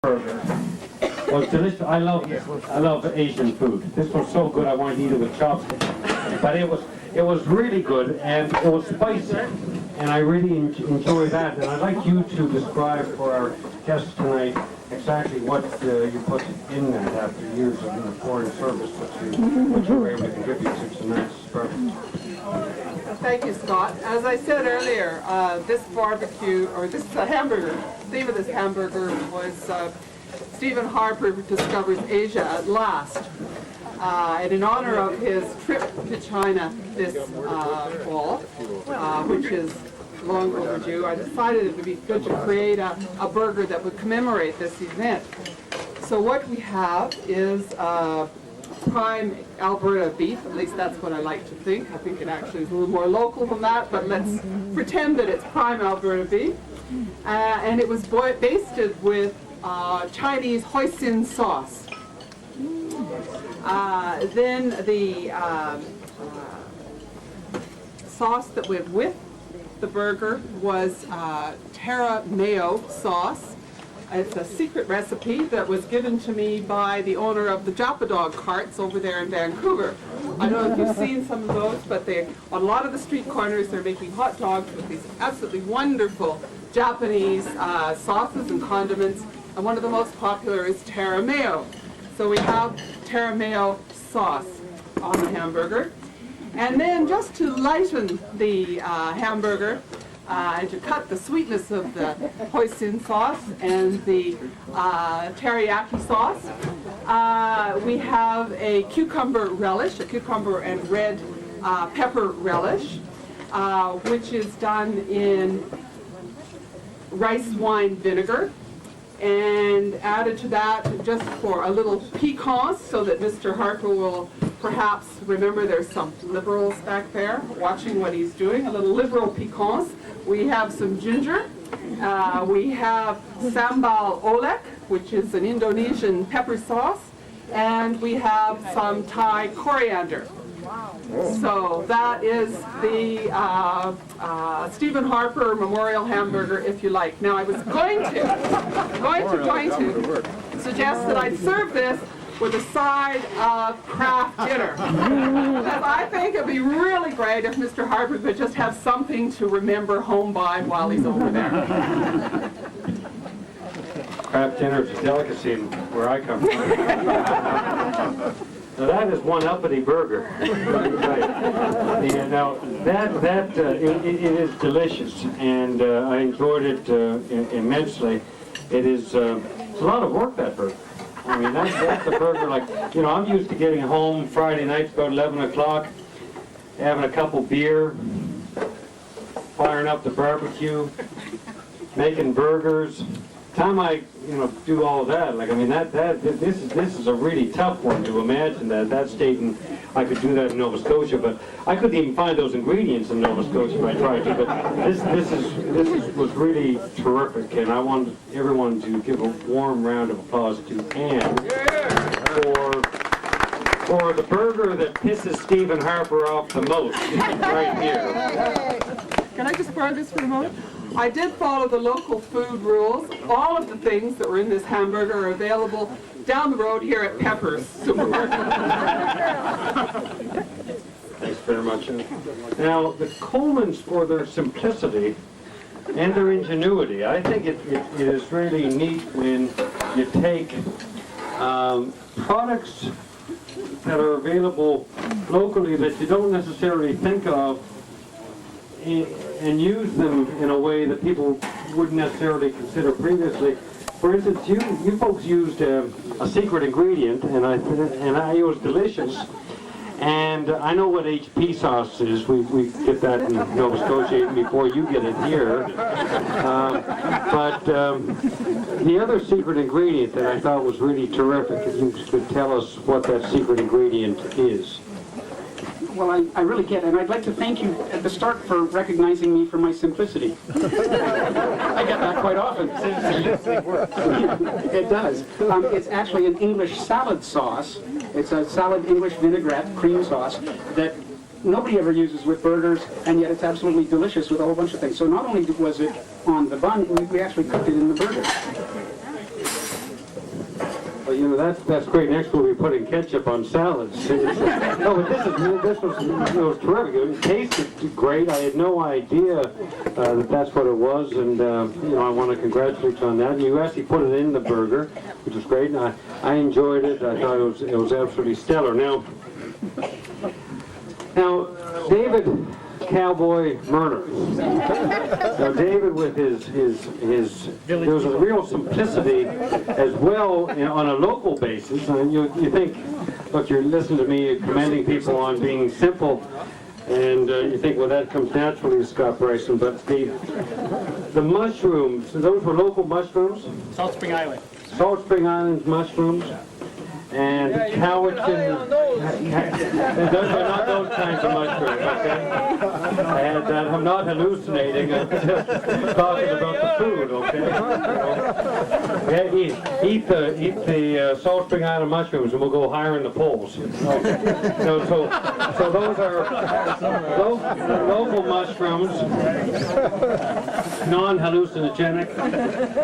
burger was delicious. I love Asian food. This was so good I wanted to eat it with chopsticks. But it was really good, and it was spicy, and I really enjoy that. And I'd like you to describe for our guests tonight exactly what you put in that after years of the foreign service, what you were able to contribute to tonight's breakfast. Thank you, Scott. As I said earlier, this barbecue, or this hamburger, the theme of this hamburger was Stephen Harper discovers Asia at last. And in honor of his trip to China this fall, which is long overdue, I decided it would be good to create a burger that would commemorate this event. So what we have is prime Alberta beef, at least that's what I like to think. I think it actually is a little more local than that, but let's pretend that it's prime Alberta beef. And it was basted with Chinese hoisin sauce. Then the sauce that went with the burger was Terra mayo sauce. It's a secret recipe that was given to me by the owner of the Japa Dog carts over there in Vancouver. I don't know if you've seen some of those, but on a lot of the street corners they're making hot dogs with these absolutely wonderful Japanese sauces and condiments, and one of the most popular is Terra mayo. So we have Terra mayo sauce on the hamburger. And then just to lighten the hamburger, and to cut the sweetness of the hoisin sauce and the teriyaki sauce, we have a cucumber relish, a cucumber and red pepper relish, which is done in rice wine vinegar, and added to that just for a little piquance, so that Mr. Harper will perhaps remember there's some liberals back there watching what he's doing, a little liberal piquance. We have some ginger. We have sambal olek, which is an Indonesian pepper sauce, and we have some Thai coriander. So that is the Stephen Harper Memorial Hamburger, if you like. Now I was going to suggest that I'd serve this with a side of craft dinner. Because I think it'd be really great if Mr. Harper could just have something to remember home by while he's over there. Craft dinner is a delicacy where I come from. Now that is one uppity burger. Right. Now it is delicious, and I enjoyed it immensely. It is it's a lot of work, that burger. I mean, that's the burger, like, you know, I'm used to getting home Friday nights about 11 o'clock, having a couple beer, firing up the barbecue, making burgers. Time I, do all of that, like, I mean, this is a really tough one to imagine that statement. I could do that in Nova Scotia, but I couldn't even find those ingredients in Nova Scotia if I tried to. But this was really terrific, and I want everyone to give a warm round of applause to Anne for the burger that pisses Stephen Harper off the most right here. Can I just borrow this for a moment? I did follow the local food rules. All of the things that were in this hamburger are available down the road here at Pepper's Supermarket. Thanks very much. Now, the Colemans, for their simplicity and their ingenuity, I think it is really neat when you take products that are available locally that you don't necessarily think of, and use them in a way that people wouldn't necessarily consider previously. For instance, you folks used a secret ingredient, and it was delicious. And I know what HP sauce is. We get that in Nova Scotia even before you get it here. But the other secret ingredient that I thought was really terrific, if you could tell us what that secret ingredient is. Well, I really can't, and I'd like to thank you at the start for recognizing me for my simplicity. I get that quite often. It does. It's actually an English salad sauce. It's a salad English vinaigrette cream sauce that nobody ever uses with burgers, and yet it's absolutely delicious with a whole bunch of things. So not only was it on the bun, we actually cooked it in the burger. you know, that's great. Next we'll be putting ketchup on salads. No, but this was terrific. It tasted great. I had no idea that that's what it was, and you know, I want to congratulate you on that. And you actually put it in the burger, which was great. And I enjoyed it. I thought it was absolutely stellar. Now, David Cowboy Murner. Now, David, with his there was a real simplicity as well, you know, on a local basis. And you think, look, you're listening to me commending people on being simple, and you think, well, that comes naturally to Scott Brison. But the mushrooms, those were local mushrooms. Salt Spring Island. Salt Spring Island mushrooms. And Cowichan, those are not those kinds of mushrooms, okay? And I'm not hallucinating, I'm just talking about the food, okay? Yeah, eat the Salt Spring Island mushrooms and we'll go higher in the polls. Okay. So those are local mushrooms, non-hallucinogenic,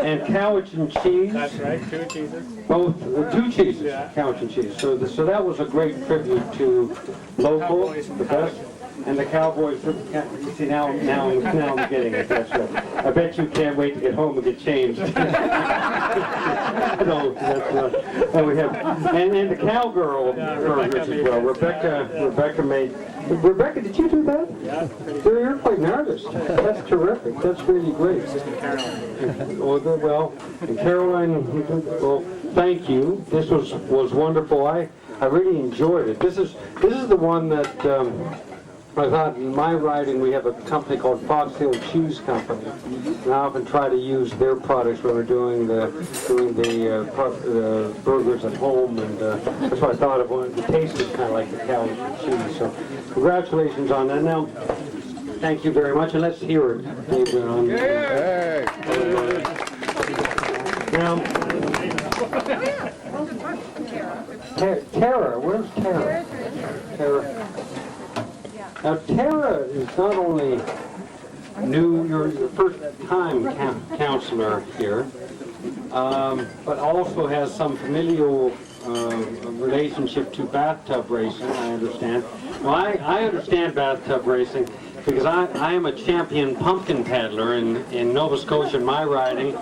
and Cowichan cheese. That's right, 2 cheeses. Both, 2 cheeses. Yeah. Cowichan cheese. So that was a great tribute to local, the best, and the Cowboys. You see, now I'm getting it. That's right. I bet you can't wait to get home and get changed. No, that's and we have and the Cowgirl burgers as well. Rebecca made. Rebecca, did you do that? Yeah. You're quite an artist. That's terrific. That's really great. Well, and Caroline, well, thank you. This was wonderful. I really enjoyed it. This is the one that I thought in my writing we have a company called Fox Hill Cheese Company, and I often try to use their products when we're doing the burgers at home, and that's what I thought of when it tasted kind of like the Cowichan cheese. So congratulations on that. Now, thank you very much, and let's hear it, David. Now, Tara, where's Tara? Tara. Now, Tara is not only new, you're the first time counselor here, but also has some familial relationship to bathtub racing, I understand. Well, I understand bathtub racing because I am a champion pumpkin paddler in Nova Scotia in my riding.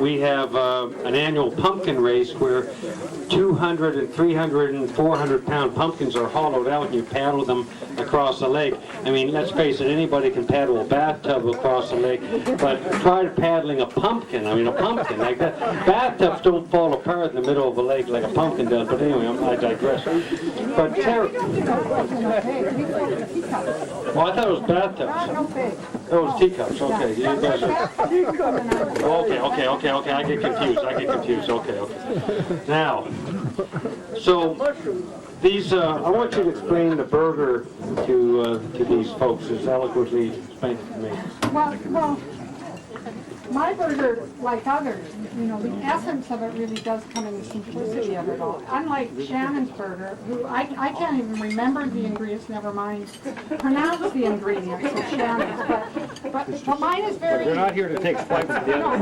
We have an annual pumpkin race where 200 and 300 and 400 pound pumpkins are hollowed out and you paddle them across the lake. I mean, let's face it, anybody can paddle a bathtub across the lake, but try paddling a pumpkin. I mean, a pumpkin like that. Bathtubs don't fall apart in the middle of the lake like a pumpkin does, but anyway, I digress. But Tara, well, I thought it was bathtubs. Oh, it's teacups. Okay, you guys are. Okay. I get confused. Okay. Now, so these, I want you to explain the burger to these folks as eloquently explained it to me. Well, my burger, like others, you know, the essence of it really does come in the simplicity of it all. Unlike Shannon's burger, who I can't even remember the ingredients, never mind pronounce the ingredients of Shannon's, but mine is very... We're not here to take swipes at the other.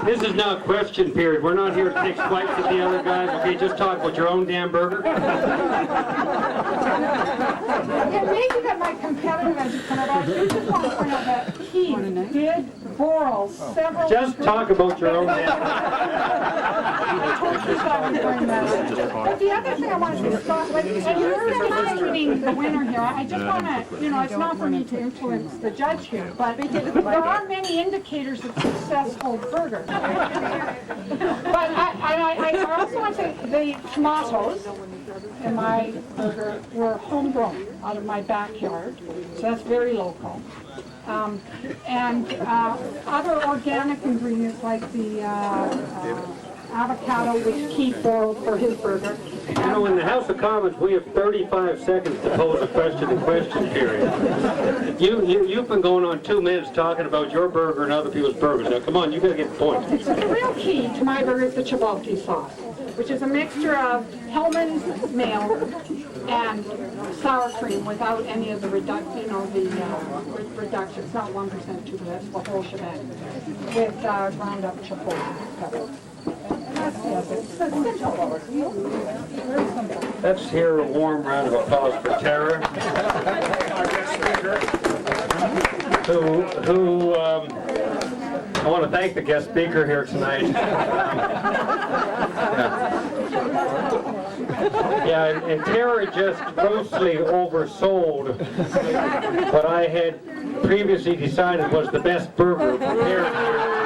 This is not question period. We're not here to take swipes at the other guys. Okay, just talk about your own damn burger. It may be that my competitive edge is coming out. I just want to point out that he did boil several... Just talk about your own damn But the other thing I want to discuss, and you're nominating the winner here, I just want to, you know, it's not for me to influence the judge here, but there are many indicators of successful burgers. But I also want to say the tomatoes in my burger were homegrown out of my backyard, so that's very local. And other organic ingredients like the avocado, which Keith boiled for his burger. You know, in the House of Commons, we have 35 seconds to pose a question in question period. You've been going on 2 minutes talking about your burger and other people's burgers. Now, come on, you got to get the point. So the real key to my burger is the chipotle sauce, which is a mixture of Hellman's mayo and sour cream without any of the reductions, not 1%, 2%, the whole shebang, with ground up chipotle pepper. Let's hear a warm round of applause for Tara, who I want to thank the guest speaker here tonight. Yeah, and Tara just grossly oversold what I had previously decided was the best burger prepared here.